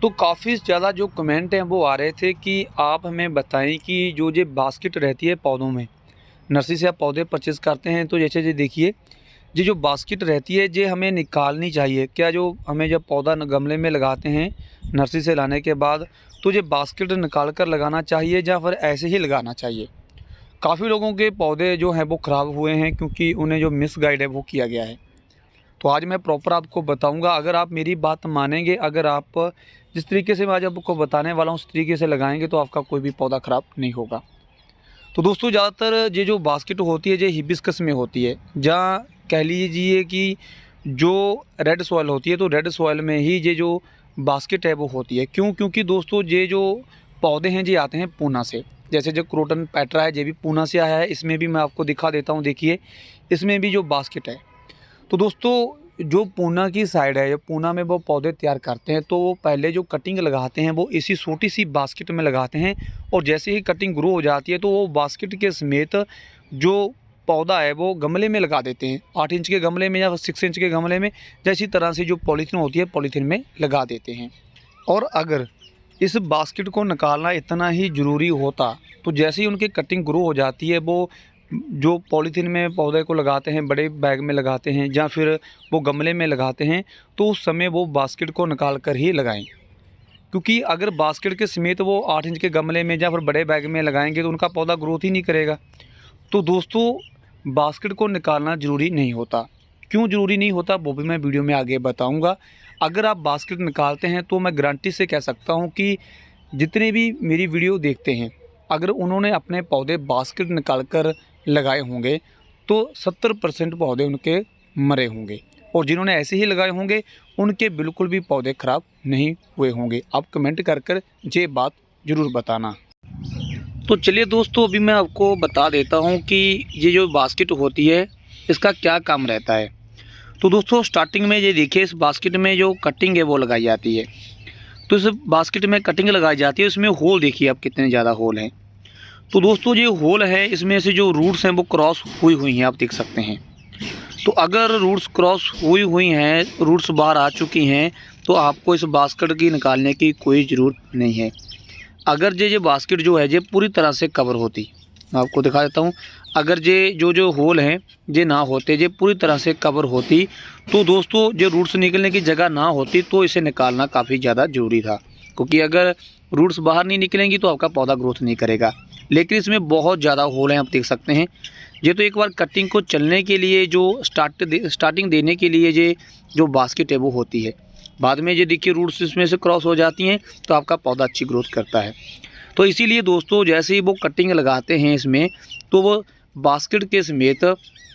तो काफ़ी ज़्यादा जो कमेंट हैं वो आ रहे थे कि आप हमें बताएं कि जो ये बास्केट रहती है पौधों में, नर्सरी से आप पौधे परचेज़ करते हैं तो जैसे ये देखिए, ये जो बास्केट रहती है ये हमें निकालनी चाहिए क्या? जो हमें जब पौधा गमले में लगाते हैं नर्सरी से लाने के बाद, तो ये बास्केट निकाल कर लगाना चाहिए या फिर ऐसे ही लगाना चाहिए? काफ़ी लोगों के पौधे जो हैं वो ख़राब हुए हैं क्योंकि उन्हें जो मिसगाइड है वो किया गया है। तो आज मैं प्रॉपर आपको बताऊंगा, अगर आप मेरी बात मानेंगे, अगर आप जिस तरीके से मैं आज आपको बताने वाला हूँ उस तरीके से लगाएंगे तो आपका कोई भी पौधा ख़राब नहीं होगा। तो दोस्तों ज़्यादातर ये जो बास्केट होती है ये हिबिस्कस में होती है, जहाँ कह लीजिए कि जो रेड सॉइल होती है तो रेड सॉइल में ही ये जो बास्केट है वो होती है। क्यों? क्योंकि दोस्तों ये जो पौधे हैं ये आते हैं पूना से। जैसे जो क्रोटन पेट्रा है ये भी पूना से आया है। इसमें भी मैं आपको दिखा देता हूँ, देखिए इसमें भी जो बास्केट है। तो दोस्तों जो पूना की साइड है, या पूना में वो पौधे तैयार करते हैं तो वो पहले जो कटिंग लगाते हैं वो इसी छोटी सी बास्केट में लगाते हैं, और जैसे ही कटिंग ग्रो हो जाती है तो वो बास्केट के समेत जो पौधा है वो गमले में लगा देते हैं, 8 इंच के गमले में या 6 इंच के गमले में, जैसी तरह से जो पॉलीथीन होती है पॉलीथीन में लगा देते हैं। और अगर इस बास्केट को निकालना इतना ही ज़रूरी होता तो जैसे ही उनकी कटिंग ग्रो हो जाती है वो जो पॉलीथीन में पौधे को लगाते हैं, बड़े बैग में लगाते हैं या फिर वो गमले में लगाते हैं, तो उस समय वो बास्केट को निकाल कर ही लगाएं। क्योंकि अगर बास्केट के समेत वो 8 इंच के गमले में या फिर बड़े बैग में लगाएंगे तो उनका पौधा ग्रोथ ही नहीं करेगा। तो दोस्तों बास्केट को निकालना ज़रूरी नहीं होता। क्यों ज़रूरी नहीं होता वो भी मैं वीडियो में आगे बताऊँगा। अगर आप बास्केट निकालते हैं तो मैं गारंटी से कह सकता हूँ कि जितने भी मेरी वीडियो देखते हैं, अगर उन्होंने अपने पौधे बास्केट निकाल कर लगाए होंगे तो 70% पौधे उनके मरे होंगे, और जिन्होंने ऐसे ही लगाए होंगे उनके बिल्कुल भी पौधे ख़राब नहीं हुए होंगे। आप कमेंट कर ये बात ज़रूर बताना। तो चलिए दोस्तों, अभी मैं आपको बता देता हूँ कि ये जो बास्केट होती है इसका क्या काम रहता है। तो दोस्तों स्टार्टिंग में ये देखिए, इस बास्केट में जो कटिंग है वो लगाई जाती है। तो इस बास्केट में कटिंग लगाई जाती है, इसमें होल देखिए आप कितने ज़्यादा होल हैं। तो दोस्तों ये होल है, इसमें से जो रूट्स हैं वो क्रॉस हुई हैं, आप देख सकते हैं। तो अगर रूट्स क्रॉस हुई हैं, रूट्स बाहर आ चुकी हैं, तो आपको इस बास्केट की निकालने की कोई ज़रूरत नहीं है। अगर ये बास्केट जो है ये पूरी तरह से कवर होती, मैं आपको दिखा देता हूँ, अगर ये जो होल हैं ये ना होते, ये पूरी तरह से कवर होती, तो दोस्तों जो रूट्स निकलने की जगह ना होती तो इसे निकालना काफ़ी ज़्यादा ज़रूरी था। क्योंकि अगर रूट्स बाहर नहीं निकलेंगी तो आपका पौधा ग्रोथ नहीं करेगा। लेकिन इसमें बहुत ज़्यादा होल हैं, आप देख सकते हैं। ये तो एक बार कटिंग को चलने के लिए जो स्टार्टिंग देने के लिए ये जो बास्केट है वो होती है। बाद में ये देखिए रूट्स इसमें से क्रॉस हो जाती हैं तो आपका पौधा अच्छी ग्रोथ करता है। तो इसीलिए दोस्तों जैसे ही वो कटिंग लगाते हैं इसमें, तो वो बास्केट के समेत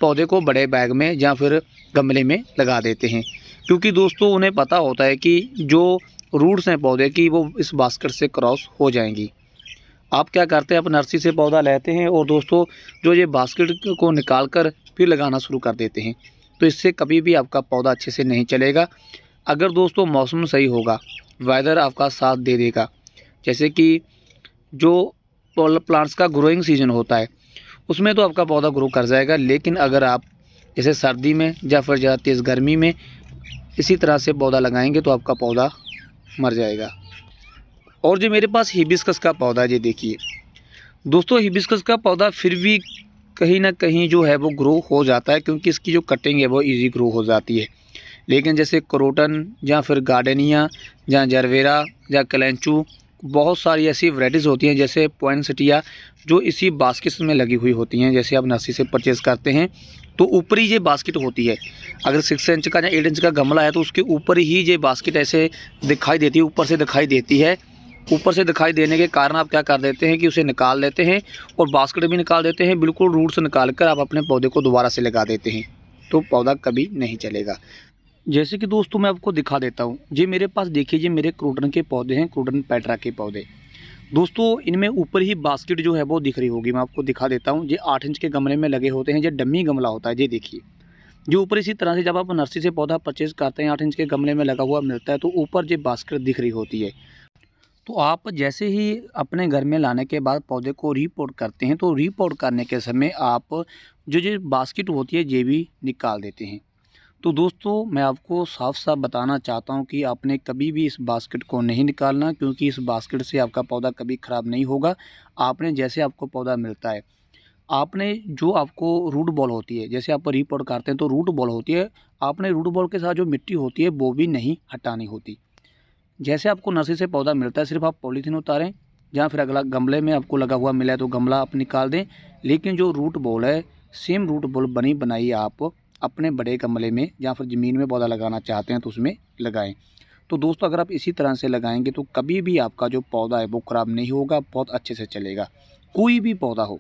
पौधे को बड़े बैग में या फिर गमले में लगा देते हैं। क्योंकि दोस्तों उन्हें पता होता है कि जो रूट्स हैं पौधे की वो इस बास्केट से क्रॉस हो जाएंगी। आप क्या करते हैं, आप नर्सरी से पौधा लेते हैं और दोस्तों जो ये बास्केट को निकाल कर फिर लगाना शुरू कर देते हैं, तो इससे कभी भी आपका पौधा अच्छे से नहीं चलेगा। अगर दोस्तों मौसम सही होगा, वेदर आपका साथ दे देगा, जैसे कि जो प्लांट्स का ग्रोइंग सीजन होता है उसमें तो आपका पौधा ग्रो कर जाएगा। लेकिन अगर आप जैसे सर्दी में या फिर ज़्यादा तेज़ गर्मी में इसी तरह से पौधा लगाएंगे तो आपका पौधा मर जाएगा। और जो मेरे पास हिबिस्कस का पौधा है, ये देखिए दोस्तों, हिबिस्कस का पौधा फिर भी कहीं ना कहीं जो है वो ग्रो हो जाता है, क्योंकि इसकी जो कटिंग है वो इजी ग्रो हो जाती है। लेकिन जैसे क्रोटन या फिर गार्डनिया या जरवेरा या कलेंचू, बहुत सारी ऐसी वैराइटीज़ होती हैं जैसे पॉइंसेटिया, जो इसी बास्केट में लगी हुई होती हैं। जैसे आप नर्सरी से परचेज़ करते हैं तो ऊपर ही ये बास्केट होती है। अगर 6 इंच का या 8 इंच का गमला है तो उसके ऊपर ही ये बास्केट ऐसे दिखाई देती है, ऊपर से दिखाई देती है। ऊपर से दिखाई देने के कारण आप क्या कर देते हैं कि उसे निकाल लेते हैं और बास्केट भी निकाल देते हैं। बिल्कुल रूट से निकाल कर आप अपने पौधे को दोबारा से लगा देते हैं, तो पौधा कभी नहीं चलेगा। जैसे कि दोस्तों मैं आपको दिखा देता हूँ, ये मेरे पास देखिए, ये मेरे क्रोटन के पौधे हैं, क्रोटन पेट्रा के पौधे। दोस्तों इनमें ऊपर ही बास्केट जो है वो दिख रही होगी, मैं आपको दिखा देता हूँ। ये 8 इंच के गमले में लगे होते हैं, ये डम्मी गमला होता है। ये देखिए जो ऊपर इसी तरह से जब आप नर्सरी से पौधा परचेज़ करते हैं 8 इंच के गमले में लगा हुआ मिलता है, तो ऊपर ये बास्केट दिख रही होती है। तो आप जैसे ही अपने घर में लाने के बाद पौधे को रीपोर्ट करते हैं, तो रीपोर्ट करने के समय आप जो बास्केट होती है ये भी निकाल देते हैं। तो दोस्तों मैं आपको साफ साफ बताना चाहता हूं कि आपने कभी भी इस बास्केट को नहीं निकालना, क्योंकि इस बास्केट से आपका पौधा कभी ख़राब नहीं होगा। आपने जैसे आपको पौधा मिलता है, आपने जो आपको रूट बॉल होती है, जैसे आप रीपॉट करते हैं तो रूट बॉल होती है, आपने रूट बॉल के साथ जो मिट्टी होती है वो भी नहीं हटानी होती। जैसे आपको नर्सरी से पौधा मिलता है, सिर्फ आप पॉलीथीन उतारें, या फिर अगला गमले में आपको लगा हुआ मिला है तो गमला आप निकाल दें। लेकिन जो रूट बॉल है, सेम रूट बॉल बनी बनाई आप अपने बड़े गमले में या फिर ज़मीन में पौधा लगाना चाहते हैं तो उसमें लगाएं। तो दोस्तों अगर आप इसी तरह से लगाएंगे तो कभी भी आपका जो पौधा है वो ख़राब नहीं होगा, बहुत अच्छे से चलेगा। कोई भी पौधा हो,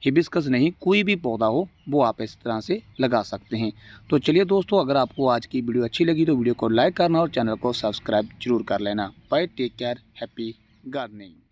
हिबिस्कस नहीं, कोई भी पौधा हो वो आप इस तरह से लगा सकते हैं। तो चलिए दोस्तों, अगर आपको आज की वीडियो अच्छी लगी तो वीडियो को लाइक करना और चैनल को सब्सक्राइब जरूर कर लेना। Bye, take care, happy gardening.